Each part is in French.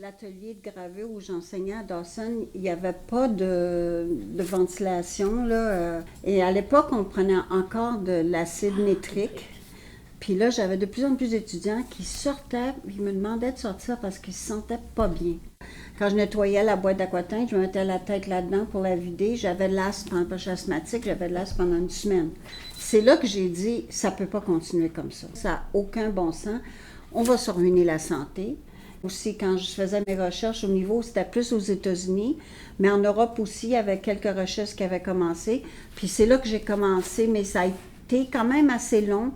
L'atelier de gravure où j'enseignais à Dawson, il n'y avait pas de ventilation, là. Et à l'époque, on prenait encore de l'acide nitrique. Puis là, j'avais de plus en plus d'étudiants qui sortaient, ils me demandaient de sortir parce qu'ils se sentaient pas bien. Quand je nettoyais la boîte d'aquatinque, je me mettais la tête là-dedans pour la vider. J'avais de l'asthme, pendant que je suis asthmatique, j'avais de l'asthme pendant une semaine. C'est là que j'ai dit, ça peut pas continuer comme ça. Ça n'a aucun bon sens. On va se ruiner la santé. Aussi, quand je faisais mes recherches au niveau, c'était plus aux États-Unis, mais en Europe aussi, il y avait quelques recherches qui avaient commencé. Puis c'est là que j'ai commencé, mais ça a été quand même assez long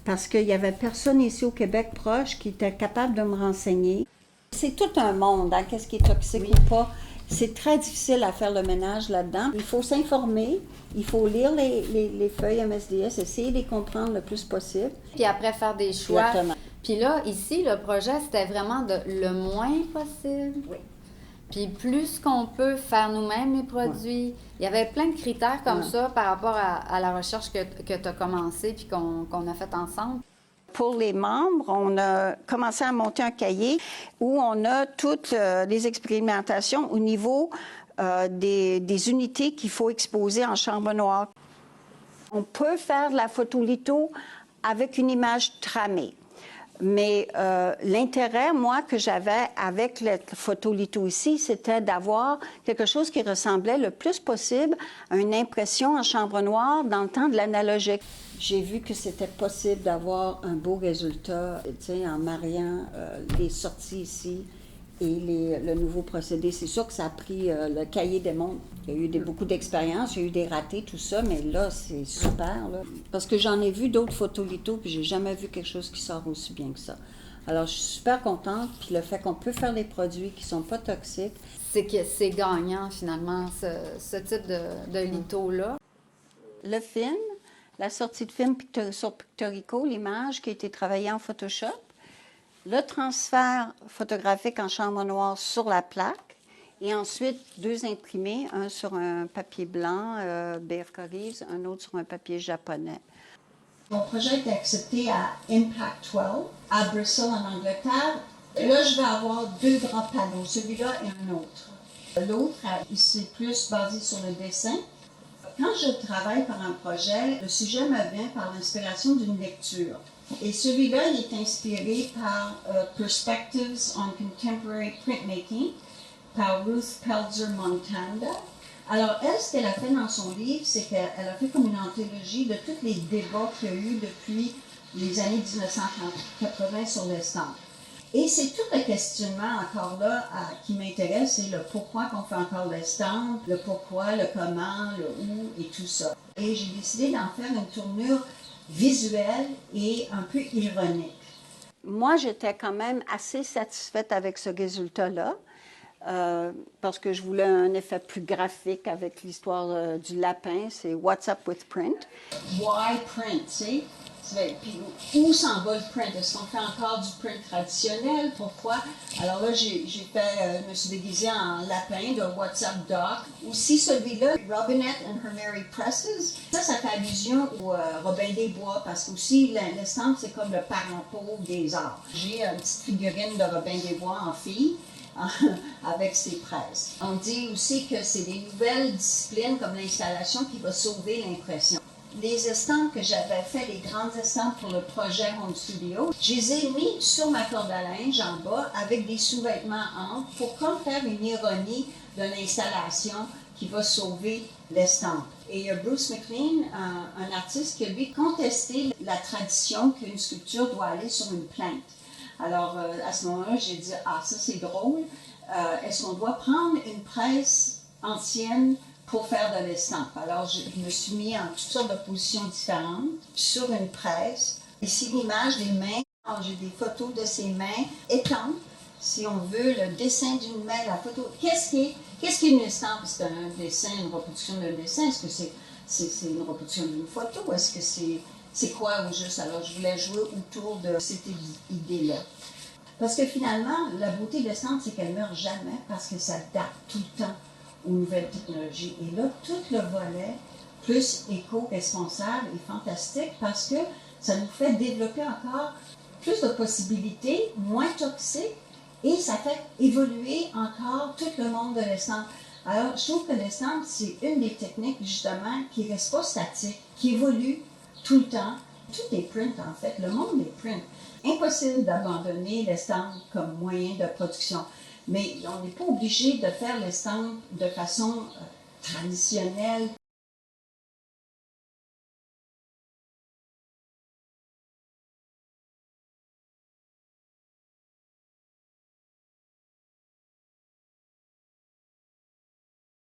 parce qu'il y avait personne ici au Québec proche qui était capable de me renseigner. C'est tout un monde, hein, qu'est-ce qui est toxique ou pas. C'est très difficile à faire le ménage là-dedans. Il faut s'informer, il faut lire les feuilles MSDS, essayer de les comprendre le plus possible. Puis après, faire des choix. Exactement. Puis là, ici, le projet, c'était vraiment de le moins possible. Oui. Puis plus qu'on peut faire nous-mêmes les produits. Il y avait plein de critères comme ça par rapport à la recherche que tu as commencé puis qu'on a fait ensemble. Pour les membres, on a commencé à monter un cahier où on a toutes les expérimentations au niveau des unités qu'il faut exposer en chambre noire. On peut faire de la photolitho avec une image tramée. Mais l'intérêt, moi, que j'avais avec la photolitho ici, c'était d'avoir quelque chose qui ressemblait le plus possible à une impression en chambre noire dans le temps de l'analogique. J'ai vu que c'était possible d'avoir un beau résultat, tu sais, en mariant les sorties ici et le nouveau procédé. C'est sûr que ça a pris le cahier des mondes. Il y a eu beaucoup d'expériences, il y a eu des ratés, tout ça, mais là, c'est super. Là. Parce que j'en ai vu d'autres photolithos, puis j'ai jamais vu quelque chose qui sort aussi bien que ça. Alors, je suis super contente, puis le fait qu'on peut faire des produits qui sont pas toxiques. C'est que c'est gagnant, finalement, ce type de litho-là. Le film, la sortie de film sur Pictorico, l'image qui a été travaillée en Photoshop, le transfert photographique en chambre noire sur la plaque et ensuite 2 imprimés, un sur un papier blanc, BFK Reeves, un autre sur un papier japonais. Mon projet est accepté à Impact 12, à Bristol, en Angleterre. Là, je vais avoir 2 grands panneaux, celui-là et un autre. L'autre, c'est plus basé sur le dessin. Quand je travaille par un projet, le sujet me vient par l'inspiration d'une lecture. Et celui-là, il est inspiré par Perspectives on Contemporary Printmaking par Ruth Pelzer Montanda. Alors, elle, ce qu'elle a fait dans son livre, c'est qu'elle a fait comme une anthologie de tous les débats qu'il y a eu depuis les années 1980 sur l'estampe. Et c'est tout le questionnement encore là qui m'intéresse, c'est le pourquoi qu'on fait encore l'estampe, le pourquoi, le comment, le où et tout ça. Et j'ai décidé d'en faire une tournure visuelle et un peu ironique. Moi, j'étais quand même assez satisfaite avec ce résultat-là, parce que je voulais un effet plus graphique avec l'histoire du lapin, c'est What's up with print? Why print, tu sais? Puis où s'en va le print? Est-ce qu'on fait encore du print traditionnel? Pourquoi? Alors là, je me suis déguisée en lapin de What's Up Doc. Aussi celui-là, Robinette and Her Merry Presses. Ça fait allusion au Robin des Bois, parce que aussi l'estampe, c'est comme le parent pauvre des arts. J'ai une petite figurine de Robin des Bois en fille, avec ses presses. On dit aussi que c'est des nouvelles disciplines comme l'installation qui va sauver l'impression. Les estampes que j'avais fait, les grandes estampes pour le projet Home Studio, je les ai mis sur ma corde à linge en bas avec des sous-vêtements entre pour comme faire une ironie de l'installation qui va sauver l'estampe. Et il y a Bruce McLean, un artiste qui a lui contesté la tradition qu'une sculpture doit aller sur une plainte. Alors, à ce moment-là, j'ai dit, ça c'est drôle. Est-ce qu'on doit prendre une presse ancienne pour faire de l'estampe? Alors, je me suis mis en toutes sortes de positions différentes sur une presse. Ici, l'image des mains. Alors, j'ai des photos de ces mains étanches. Si on veut, le dessin d'une main, la photo. Qu'est-ce qui est une estampe? C'est un dessin, une reproduction d'un dessin. Est-ce que c'est une reproduction d'une photo? Est-ce que c'est quoi au juste? Alors, je voulais jouer autour de cette idée-là. Parce que finalement, la beauté de l'estampe, c'est qu'elle ne meurt jamais parce que ça date tout le temps aux nouvelles technologies. Et là, tout le volet, plus éco-responsable, est fantastique parce que ça nous fait développer encore plus de possibilités, moins toxiques Et ça fait évoluer encore tout le monde de l'estampe. Alors, je trouve que l'estampe, c'est une des techniques, justement, qui ne reste pas statique, qui évolue tout le temps. Tout est print, en fait. Le monde est print. Impossible d'abandonner l'estampe comme moyen de production. Mais on n'est pas obligé de faire l'estampe de façon traditionnelle.